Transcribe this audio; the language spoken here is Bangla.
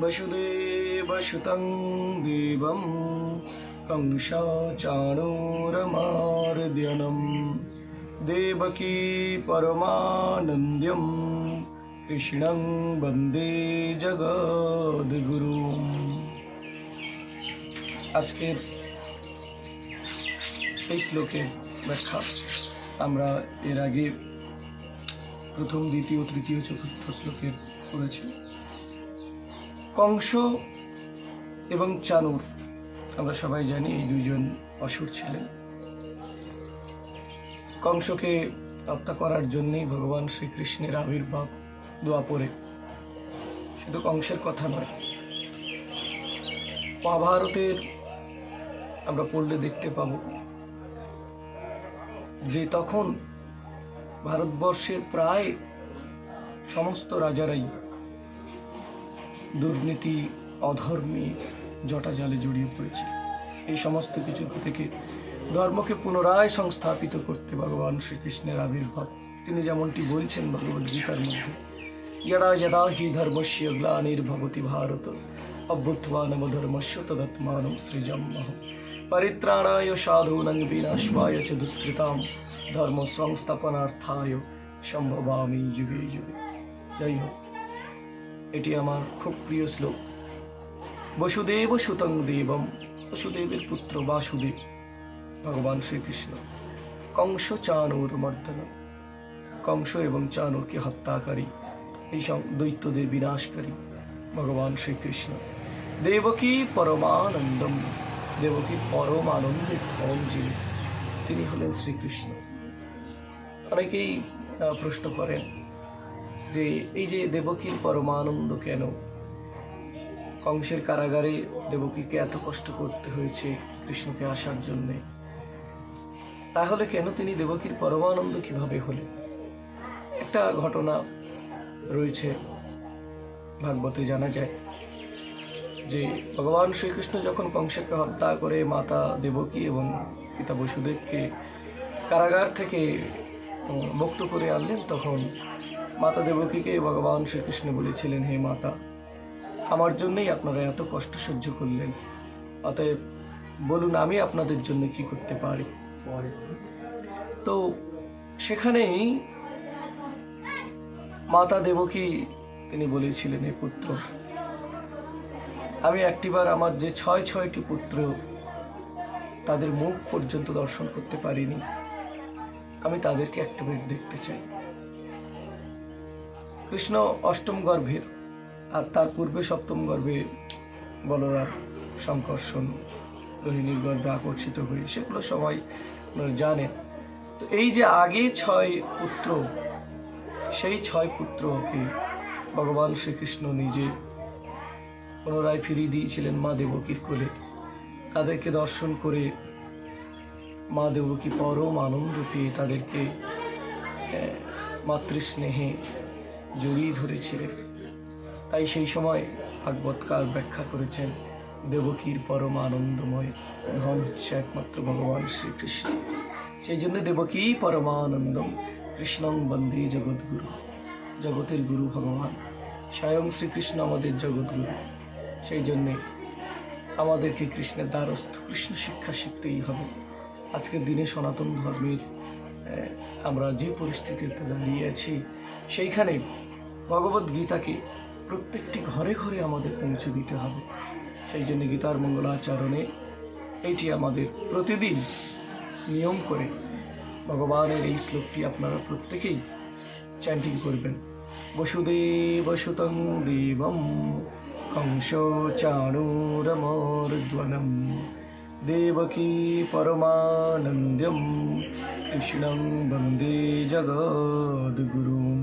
वसुदेवसुतं देवं कंसाचाणूरमर्दनं देवकी परमानन्द्यं कृष्णं वन्दे जगद्गुरुं। আজকের এই শ্লোকের ব্যাখ্যা আমরা এর আগে প্রথম, দ্বিতীয়, তৃতীয়, চতুর্থ শ্লোকে পড়েছি। কংস এবং চাণূর, আমরা সবাই জানি এই দুইজন অসুর ছিলেন। কংসকে হত্যা করার জন্যই ভগবান শ্রীকৃষ্ণের আবির্ভাব দ্বাপরে। শুধু কংসের কথা নয়, মহাভারতের আমরা পড়লে দেখতে পাব যে তখন ভারতবর্ষের প্রায় সমস্ত রাজারাই দুর্নীতি, অধর্মী জটাজালে জড়িয়ে পড়েছে। এই সমস্ত কিছু থেকে ধর্মকে পুনরায় সংস্থাপিত করতে ভগবান শ্রীকৃষ্ণের আবির্ভাব। তিনি যেমনটি বলছেন ভগবদ্গীতার মধ্যে, যদা যদা হি ধর্মস্য গ্লানির্ভবতি ভারত অভ্যুত্থানমধর্মস্য তদাত্মানং সৃজাম্যহম পরিত্রাণায় সাধূনাং বিনাশায় চ দুষ্কৃতাম ধর্ম সংস্থাপনার্থায় সম্ভবামি যুগে যুগে। যাই হোক, এটি আমার খুব প্রিয় শ্লোক। বসুদেব সুতং দেবম, বসুদেবের পুত্র বাসুদেব ভগবান শ্রীকৃষ্ণ, কংস চাণূর মর্দন, কংস এবং চাণূরকে হত্যাকারী, এই সব দৈত্যদের বিনাশকারী ভগবান শ্রীকৃষ্ণ। দেবকী পরমানন্দম, দেবকীর পরম আনন্দের ফল যিনি, তিনি হলেন শ্রীকৃষ্ণ। অনেকেই প্রশ্ন করেন যে এই যে দেবকীর পরমানন্দ কেন? কংসের কারাগারে দেবকীকে এত কষ্ট করতে হয়েছে কৃষ্ণকে আসার জন্যে, তাহলে কেন তিনি দেবকীর পরমানন্দ কিভাবে হলেন? একটা ঘটনা রয়েছে ভাগবতে, জানা যায় যে ভগবান শ্রীকৃষ্ণ যখন কংসকে হত্যা করে মাতা দেবকী এবং পিতা বসুদেবকে কারাগার থেকে মুক্ত করে আনলেন, তখন মাতা দেবকীকে ভগবান শ্রীকৃষ্ণ বলেছিলেন, হে মাতা, আমার জন্যই আপনারা এত কষ্ট সহ্য করলেন, অতএব বলুন আমি আপনাদের জন্য কি করতে পারি। তো সেখানেই মাতা দেবকী তিনি বলেছিলেন, হে পুত্র, আমি একটিবার আমার যে ছয়টি পুত্র তাদের মুখ পর্যন্ত দর্শন করতে পারিনি, আমি তাদেরকে একটিবার দেখতে চাই। কৃষ্ণ অষ্টম গর্ভের, আর তার পূর্বে সপ্তম গর্ভে বলরাম, সংকর্ষণ, রোহিণীর গর্ভে আকর্ষিত হয়ে, সেগুলো সবাই জানেন। তো এই যে আগে 6 পুত্র, সেই 6 পুত্রকে ভগবান শ্রীকৃষ্ণ নিজে পুনরায় ফিরিয়ে দিয়েছিলেন মা দেবকীর কোলে। তাদেরকে দর্শন করে মা দেবকী পরম আনন্দ পেয়ে তাদেরকে মাতৃস্নেহে জড়িয়ে ধরেছিলেন। তাই সেই সময় ভাগবতকার ব্যাখ্যা করেছেন, দেবকীর পরম আনন্দময় ধন হচ্ছে একমাত্র ভগবান শ্রীকৃষ্ণ। সেই জন্য দেবকী পরমানন্দম কৃষ্ণং বন্দে জগৎগুরু, জগতের গুরু ভগবান স্বয়ং শ্রীকৃষ্ণ আমাদের জগৎগুরু। সেই জন্যে আমাদেরকে কৃষ্ণের দ্বারস্থ, কৃষ্ণ শিক্ষা শিখতেই হবে। আজকের দিনে সনাতন ধর্মের আমরা যে পরিস্থিতিতে দাঁড়িয়ে আছি, সেইখানে ভগবদ্গীতাকে প্রত্যেকটি ঘরে ঘরে আমাদের পৌঁছে দিতে হবে। সেই জন্য গীতার মঙ্গলাচরণে এইটি আমাদের প্রতিদিন নিয়ম করে ভগবানের এই শ্লোকটি আপনারা প্রত্যেকেই চ্যান্টিং করবেন। বসুদেব সুতং দেবম কংস চাণূরমর্দনম দেবকী পরমানন্দম কৃষ্ণং বন্দে জগদ্গুরুম।